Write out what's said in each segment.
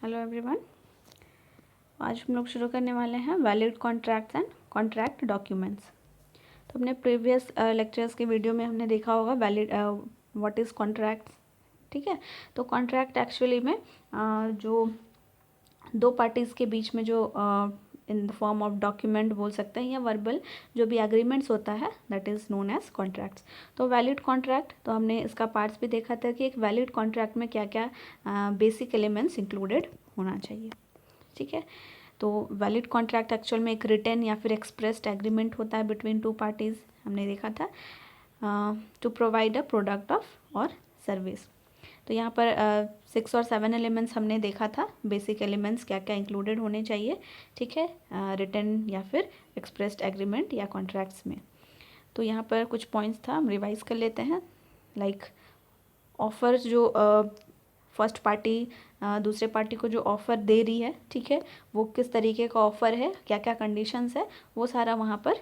Hello everyone. आज हम लोग शुरू करने वाले हैं valid contracts and contract documents. तो अपने प्रीवियस लेक्चर्स के वीडियो में हमने देखा होगा वैलिड व्हाट इज़ कॉन्ट्रैक्ट्स। ठीक है, तो कॉन्ट्रैक्ट एक्चुअली में जो दो पार्टीज़ के बीच में जो in the form of document बोल सकते हैं या वर्बल जो भी एग्रीमेंट्स होता है that is known as contracts. तो वैलिड कॉन्ट्रैक्ट, तो हमने इसका पार्ट्स भी देखा था कि एक वैलिड कॉन्ट्रैक्ट में क्या क्या बेसिक एलिमेंट्स इंक्लूडेड होना चाहिए। ठीक है, तो वैलिड कॉन्ट्रैक्ट एक्चुअल में एक रिटन या फिर एक्सप्रेस्ड एग्रीमेंट होता है बिटवीन टू पार्टीज़, हमने देखा था, to provide a product of और सर्विस। तो यहाँ पर 6 और 7 एलिमेंट्स हमने देखा था, बेसिक एलिमेंट्स क्या क्या इंक्लूडेड होने चाहिए। ठीक है, रिटन या फिर एक्सप्रेस्ड एग्रीमेंट या कॉन्ट्रैक्ट्स में। तो यहाँ पर कुछ पॉइंट्स था, हम रिवाइज कर लेते हैं। लाइक ऑफर, जो फर्स्ट पार्टी दूसरे पार्टी को जो ऑफ़र दे रही है, ठीक है, वो किस तरीके का ऑफ़र है, क्या क्या कंडीशंस है, वो सारा वहाँ पर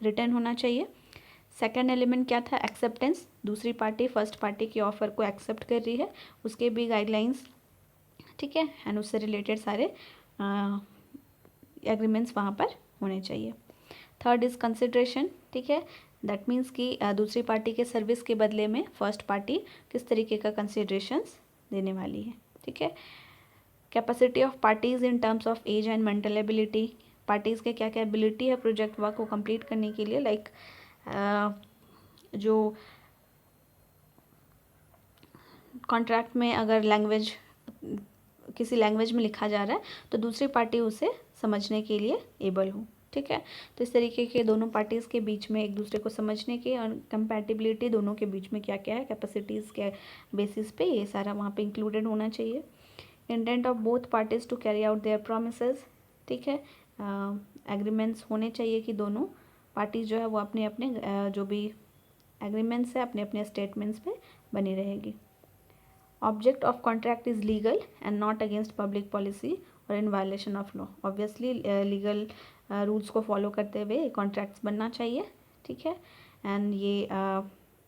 रिटन होना चाहिए। सेकंड एलिमेंट क्या था, एक्सेप्टेंस, दूसरी पार्टी फर्स्ट पार्टी की ऑफ़र को एक्सेप्ट कर रही है, उसके भी गाइडलाइंस, ठीक है, एंड उससे रिलेटेड सारे एग्रीमेंट्स वहाँ पर होने चाहिए। Third is consideration. ठीक है, दैट मीन्स कि दूसरी पार्टी के सर्विस के बदले में फर्स्ट पार्टी किस तरीके का कंसिड्रेशंस देने वाली है। ठीक है, capacity of parties in terms of age and mental ability, parties के क्या क्या एबिलिटी है प्रोजेक्ट वर्क को कंप्लीट करने के लिए। लाइक जो कॉन्ट्रैक्ट में अगर लैंग्वेज किसी लैंग्वेज में लिखा जा रहा है तो दूसरी पार्टी उसे समझने के लिए एबल हो। ठीक है, तो इस तरीके के दोनों पार्टीज़ के बीच में एक दूसरे को समझने के और कंपैटिबिलिटी दोनों के बीच में क्या क्या है कैपेसिटीज़ के बेसिस पे, ये सारा वहाँ पे इंक्लूडेड होना चाहिए। Intent of both parties to carry out their promises. ठीक है, एग्रीमेंट्स होने चाहिए कि दोनों पार्टीज़ जो है वो अपने अपने जो भी एग्रीमेंट्स है अपने अपने स्टेटमेंट्स पे बनी रहेगी। Object of contract is legal and not against public policy और in violation of law. Obviously legal rules को फॉलो करते हुए कॉन्ट्रैक्ट्स बनना चाहिए। ठीक है, एंड ये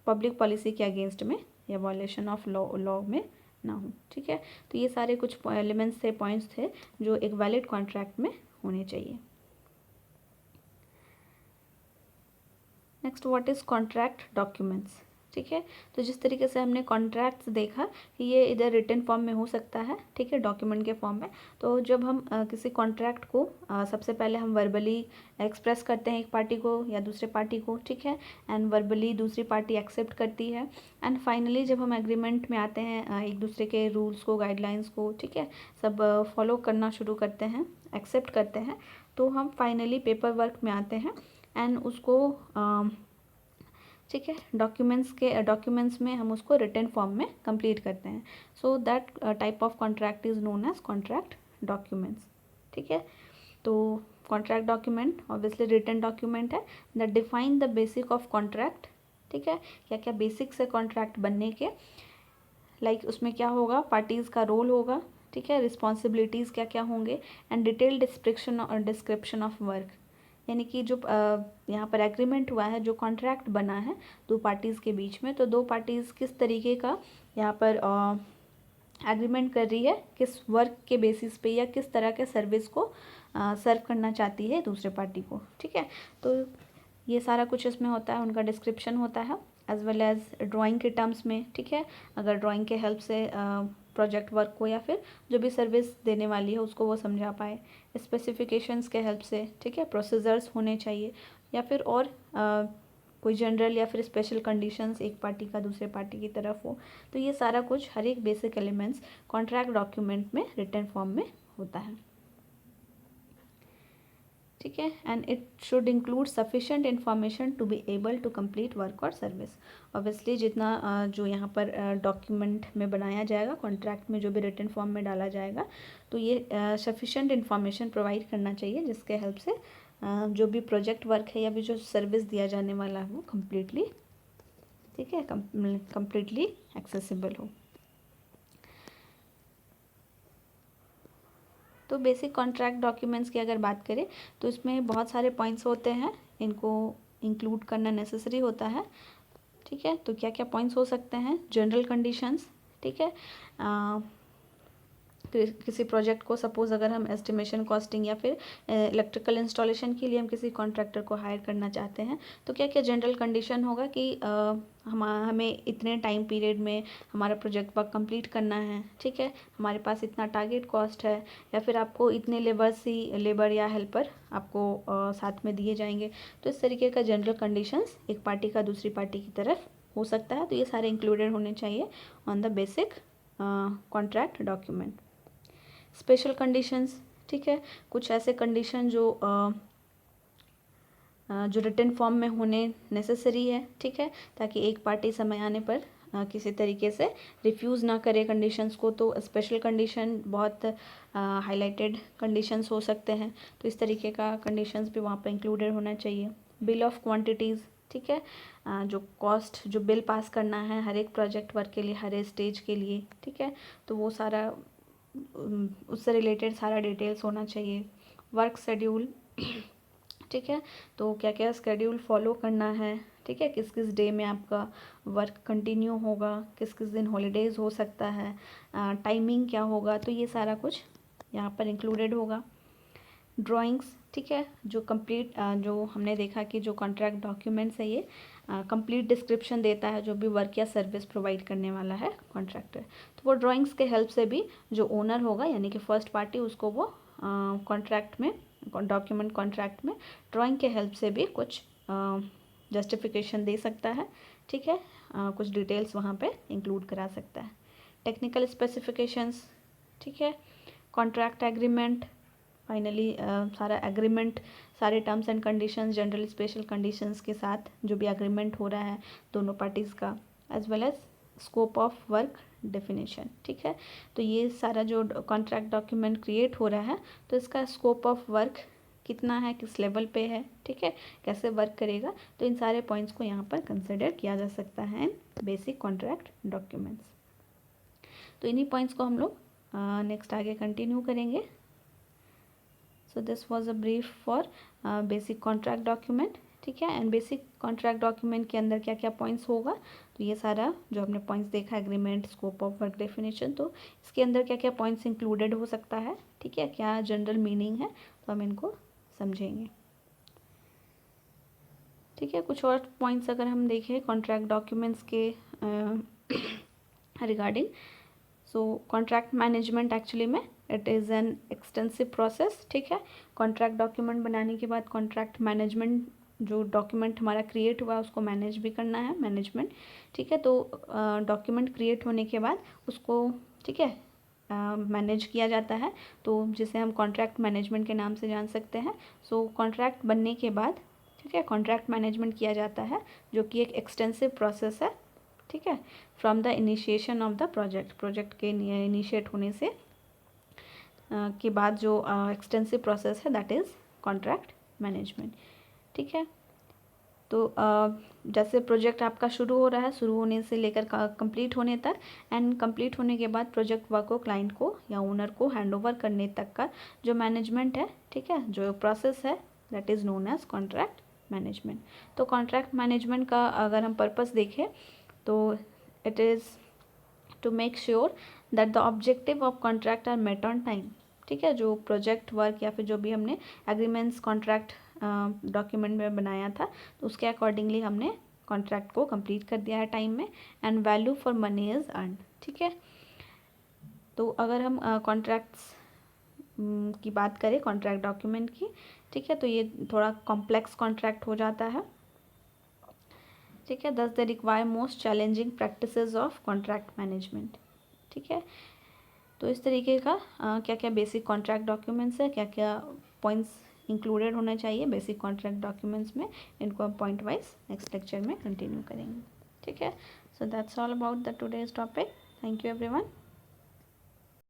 पब्लिक पॉलिसी के अगेंस्ट में या वायलेशन ऑफ लॉ में ना हो। ठीक है, तो ये सारे कुछ एलिमेंट्स थे, पॉइंट्स थे जो एक वैलिड कॉन्ट्रैक्ट में होने चाहिए। Next, what is contract documents. ठीक है, तो जिस तरीके से हमने कॉन्ट्रैक्ट्स देखा कि ये इधर रिटन फॉर्म में हो सकता है, ठीक है, डॉक्यूमेंट के फॉर्म में। तो जब हम किसी कॉन्ट्रैक्ट को सबसे पहले हम वर्बली एक्सप्रेस करते हैं एक पार्टी को या दूसरे पार्टी को, ठीक है, एंड वर्बली दूसरी पार्टी एक्सेप्ट करती है, एंड फाइनली जब हम एग्रीमेंट में आते हैं एक दूसरे के रूल्स को, गाइडलाइंस को, ठीक है, सब फॉलो करना शुरू करते हैं, एक्सेप्ट करते हैं, तो हम फाइनली पेपर वर्क में आते हैं एंड उसको ठीक है डॉक्यूमेंट्स में हम उसको रिटन फॉर्म में कंप्लीट करते हैं। So that type of contract is known as contract documents. ठीक है, तो contract document obviously written document है that define the basic of contract. ठीक है, क्या क्या बेसिक्स है कॉन्ट्रैक्ट बनने के। लाइक उसमें क्या होगा, पार्टीज़ का रोल होगा, ठीक है, रिस्पॉन्सिबिलिटीज़ क्या क्या होंगे, and detail description of work. यानी कि जो यहाँ पर एग्रीमेंट हुआ है, जो कॉन्ट्रैक्ट बना है दो पार्टीज़ के बीच में, तो दो पार्टीज़ किस तरीके का यहाँ पर एग्रीमेंट कर रही है, किस वर्क के बेसिस पे या किस तरह के सर्विस को सर्व करना चाहती है दूसरे पार्टी को। ठीक है, तो ये सारा कुछ इसमें होता है, उनका डिस्क्रिप्शन होता है एज वेल एज ड्राइंग के टर्म्स में। ठीक है, अगर ड्राइंग के हेल्प से प्रोजेक्ट वर्क को या फिर जो भी सर्विस देने वाली है उसको वो समझा पाए, स्पेसिफिकेशंस के हेल्प से, ठीक है, प्रोसीजर्स होने चाहिए, या फिर और कोई जनरल या फिर स्पेशल कंडीशंस एक पार्टी का दूसरे पार्टी की तरफ हो। तो ये सारा कुछ हर एक बेसिक एलिमेंट्स कॉन्ट्रैक्ट डॉक्यूमेंट में रिटन फॉर्म में होता है। ठीक है, and it should include sufficient information to be able to complete work और सर्विस। ऑब्वियसली जितना जो यहाँ पर डॉक्यूमेंट में बनाया जाएगा, कॉन्ट्रैक्ट में जो भी रिटन फॉर्म में डाला जाएगा, तो ये सफिशेंट इन्फॉर्मेशन प्रोवाइड करना चाहिए जिसके हेल्प से जो भी प्रोजेक्ट वर्क है या भी जो सर्विस दिया जाने वाला है वो कम्प्लीटली, ठीक है, कम्प्लीटली एक्सेसिबल हो। तो बेसिक कॉन्ट्रैक्ट डॉक्यूमेंट्स की अगर बात करें तो इसमें बहुत सारे पॉइंट्स होते हैं, इनको इंक्लूड करना नेसेसरी होता है। ठीक है, तो क्या क्या पॉइंट्स हो सकते हैं, जनरल कंडीशंस, ठीक है, किसी प्रोजेक्ट को सपोज़ अगर हम एस्टिमेशन कॉस्टिंग या फिर इलेक्ट्रिकल इंस्टॉलेशन के लिए हम किसी कॉन्ट्रैक्टर को हायर करना चाहते हैं, तो क्या क्या जनरल कंडीशन होगा कि हमें इतने टाइम पीरियड में हमारा प्रोजेक्ट वर्क कंप्लीट करना है, ठीक है, हमारे पास इतना टारगेट कॉस्ट है, या फिर आपको इतने लेबर या हेल्पर आपको साथ में दिए जाएंगे। तो इस तरीके का जनरल कंडीशंस एक पार्टी का दूसरी पार्टी की तरफ हो सकता है। तो ये सारे इंक्लूडेड होने चाहिए on the basic contract document. Special conditions, ठीक है, कुछ ऐसे कंडीशन जो रिटन फॉर्म में होने नेसेसरी है, ठीक है, ताकि एक पार्टी समय आने पर किसी तरीके से रिफ्यूज़ ना करे कंडीशंस को। तो स्पेशल कंडीशन बहुत हाईलाइटेड कंडीशंस हो सकते हैं, तो इस तरीके का कंडीशंस भी वहाँ पर इंक्लूडेड होना चाहिए। बिल ऑफ क्वांटिटीज़, ठीक है, जो कॉस्ट जो बिल पास करना है हर एक प्रोजेक्ट वर्क के लिए, हर एक स्टेज के लिए, ठीक है, तो वो सारा उससे रिलेटेड सारा डिटेल्स होना चाहिए। वर्क शेड्यूल, ठीक है, तो क्या क्या शेड्यूल फॉलो करना है, ठीक है, किस किस डे में आपका वर्क कंटिन्यू होगा, किस किस दिन हॉलीडेज़ हो सकता है, टाइमिंग क्या होगा, तो ये सारा कुछ यहाँ पर इंक्लूडेड होगा। ड्राइंग्स, ठीक है, जो कंप्लीट जो हमने देखा कि जो कॉन्ट्रैक्ट डॉक्यूमेंट्स है ये कंप्लीट डिस्क्रिप्शन देता है जो भी वर्क या सर्विस प्रोवाइड करने वाला है कॉन्ट्रैक्टर। तो वो ड्राइंग्स के हेल्प से भी जो ओनर होगा यानी कि फर्स्ट पार्टी उसको वो कॉन्ट्रैक्ट में डॉक्यूमेंट कॉन्ट्रैक्ट में ड्राइंग के हेल्प से भी कुछ जस्टिफिकेशन दे सकता है, ठीक है, कुछ डिटेल्स वहाँ पे इंक्लूड करा सकता है। टेक्निकल स्पेसिफिकेशंस, ठीक है, कॉन्ट्रैक्ट एग्रीमेंट, फाइनली सारा एग्रीमेंट, सारे terms and conditions, general special conditions के साथ जो भी एग्रीमेंट हो रहा है दोनों पार्टीज़ का, as well as scope of work definition, ठीक है। तो ये सारा जो कॉन्ट्रैक्ट डॉक्यूमेंट क्रिएट हो रहा है तो इसका स्कोप ऑफ वर्क कितना है, किस लेवल पे है, ठीक है, कैसे वर्क करेगा, तो इन सारे पॉइंट्स को यहाँ पर कंसिडर किया जा सकता है इन बेसिक कॉन्ट्रैक्ट डॉक्यूमेंट्स। तो इन्हीं पॉइंट्स को हम लोग नेक्स्ट आगे कंटिन्यू करेंगे। So this was a brief for basic contract document, ठीक है, एंड बेसिक कॉन्ट्रैक्ट डॉक्यूमेंट के अंदर क्या क्या पॉइंट्स होगा, तो ये सारा जो हमने पॉइंट्स देखा, agreement, scope of work definition, तो इसके अंदर क्या क्या पॉइंट्स इंक्लूडेड हो सकता है, ठीक है, क्या जनरल मीनिंग है, तो हम इनको समझेंगे, ठीक है। कुछ और पॉइंट्स अगर हम देखें कॉन्ट्रैक्ट डॉक्यूमेंट्स के रिगार्डिंग, सो कॉन्ट्रैक्ट मैनेजमेंट एक्चुअली में it is an extensive process, ठीक है। कॉन्ट्रैक्ट डॉक्यूमेंट बनाने के बाद कॉन्ट्रैक्ट मैनेजमेंट, जो डॉक्यूमेंट हमारा क्रिएट हुआ उसको मैनेज भी करना है, मैनेजमेंट, ठीक है। तो डॉक्यूमेंट क्रिएट होने के बाद उसको, ठीक है, मैनेज किया जाता है, तो जिसे हम कॉन्ट्रैक्ट मैनेजमेंट के नाम से जान सकते हैं। सो कॉन्ट्रैक्ट बनने के बाद, ठीक है, कॉन्ट्रैक्ट मैनेजमेंट किया जाता है जो कि एक एक्सटेंसिव प्रोसेस है, ठीक है, from the initiation of the project के इनिशिएट होने से के बाद जो एक्सटेंसिव प्रोसेस है दैट इज़ कॉन्ट्रैक्ट मैनेजमेंट, ठीक है। तो जैसे प्रोजेक्ट आपका शुरू हो रहा है, शुरू होने से लेकर कंप्लीट होने तक, एंड कंप्लीट होने के बाद प्रोजेक्ट वर्क को क्लाइंट को या ओनर को हैंडओवर करने तक का जो मैनेजमेंट है, ठीक है, जो प्रोसेस है that is known as contract management. तो कॉन्ट्रैक्ट मैनेजमेंट का अगर हम पर्पस देखें तो it is to make sure that the objective of contract are met on time, ठीक है, जो प्रोजेक्ट वर्क या फिर जो भी हमने एग्रीमेंट्स कॉन्ट्रैक्ट डॉक्यूमेंट में बनाया था तो उसके अकॉर्डिंगली हमने कॉन्ट्रैक्ट को कंप्लीट कर दिया है टाइम में, and value for money is earn, ठीक है। तो अगर हम कॉन्ट्रैक्ट्स की बात करें कॉन्ट्रैक्ट डॉक्यूमेंट की, ठीक है, तो ये थोड़ा कॉम्प्लेक्स कॉन्ट्रैक्ट हो जाता है, ठीक है। दस the require most challenging practices of contract management, ठीक है। तो इस तरीके का क्या क्या बेसिक कॉन्ट्रैक्ट डॉक्यूमेंट्स है, क्या क्या पॉइंट्स इंक्लूडेड होना चाहिए बेसिक कॉन्ट्रैक्ट डॉक्यूमेंट्स में, इनको हम पॉइंट वाइज नेक्स्ट लेक्चर में कंटिन्यू करेंगे, ठीक है। So that's all about the today's topic. Thank you everyone.